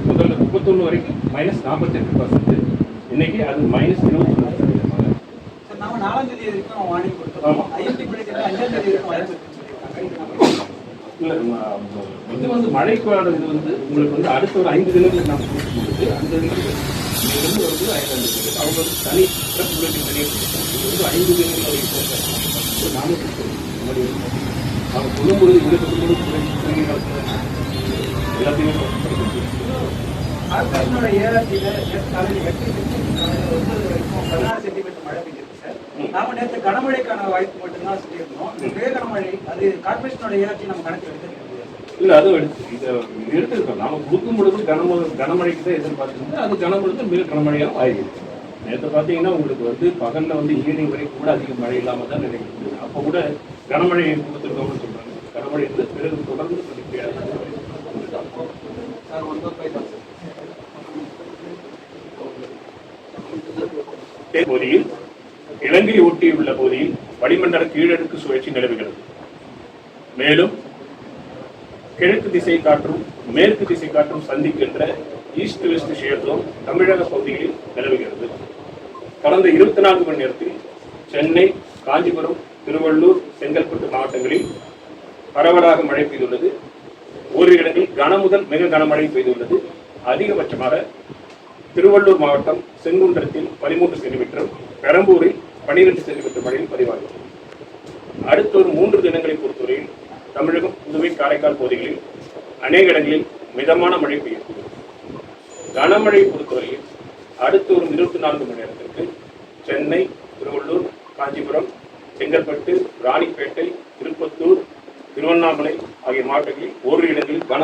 முதல்ல 31 வரைக்கும் -48%. இன்னைக்கு அது -21%. நாம 4ஆம் தேதி வரைக்கும் வார்னிங் கொடுத்தோம். ஐஎன்டி பிள்ளைக்கு 5ஆம் தேதி வரைக்கும் வாய்ப்பு இருக்குன்னு சொல்லியிருக்காங்க. இல்ல இது வந்து மழைக்கான இது வந்து உங்களுக்கு வந்து அடுத்த ஒரு 5 தினங்களுக்கு நம்ம கொடுக்கும்போது அந்த இங்கிருந்து வந்து 5ஆம் தேதி அவங்க வந்து தனி உங்களுக்கு தனியாக கொடுத்தாங்க. இது வந்து 5 தினங்கள் வரைக்கும் நாம கொடுத்தோம். அவங்க சொல்லும்பொழுது இங்கே சொல்லும்போது எல்லாத்தையுமே கார்பரேஷனோட ஏஆர்டியில காலையில் 8 வரைக்கும் 16 சென்டிமீட்டர் மழை பெய்ஞ்சிருக்கு சார். நாம நேற்று கனமழைக்கான வாய்ப்பு மட்டும்தான் சொல்லியிருந்தோம். மிக கனமழை அது கார்பரேஷனோட ஏஆர்டி நம்ம கணக்கு எடுத்து இல்லை அதுவும் எடுத்துருக்கோம். நாம கொடுக்கும் பொழுது கனமழைக்கு தான் எதிர்பார்த்துருந்தோம். அது கனமழை மிக கனமழையாக ஆகிடுது. நேற்று பார்த்தீங்கன்னா உங்களுக்கு வந்து பகலில் வந்து ஈவினிங் வரைக்கும் கூட அதிக மழை இல்லாமல் தான் நினைக்கிறது. அப்போ கூட கனமழை கொடுத்துருக்கோம்னு சொல்கிறாங்க. கனமழை வந்து பிறகு தொடர்ந்து பகுதியில் இலங்கை ஒட்டியுள்ள பகுதியில் வளிமண்டல கீழடுக்கு சுழற்சி நிலவுகிறது. மேலும் கிழக்கு திசை காற்றும் மேற்கு திசை காற்றும் சந்திக்கின்ற ஈஸ்ட் வெஸ்ட் ஷேர்தோம் தமிழக பகுதிகளில் நிலவுகிறது. கடந்த 24 மணி நேரத்தில் சென்னை, காஞ்சிபுரம், திருவள்ளூர், செங்கல்பட்டு மாவட்டங்களில் பரவலாக மழை பெய்துள்ளது. ஓரிரு இடங்களில் கன முதல் மிக கனமழை பெய்துள்ளது. அதிகபட்சமாக திருவள்ளூர் மாவட்டம் செங்குன்றத்தில் 13 சென்டிமீட்டர், பெரம்பூரில் 12 சென்டிமீட்டர் மழையில் பதிவாகிறது. அடுத்த ஒரு 3 தினங்களை பொறுத்தவரையில் தமிழகம், புதுவை, காரைக்கால் பகுதிகளில் அநேக இடங்களில் மிதமான மழை பெய்யக்கூடும். கனமழை பொறுத்தவரையில் அடுத்த ஒரு 24 மணி நேரத்திற்கு சென்னை, திருவள்ளூர், காஞ்சிபுரம், செங்கல்பட்டு, ராணிப்பேட்டை, திருப்பத்தூர், திருவண்ணாமலை ஆகிய மாவட்டங்களில் ஓரிரு இடங்களில் கன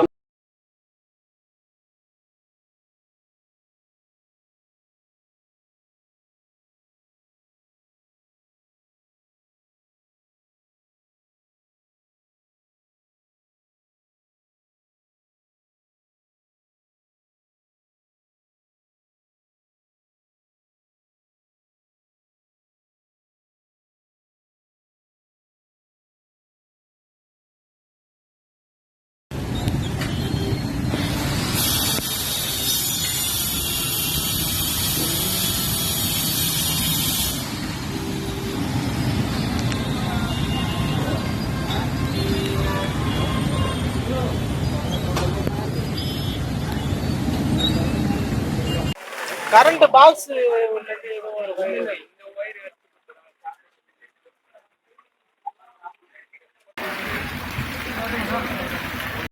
கரண்ட் பாக்ஸ்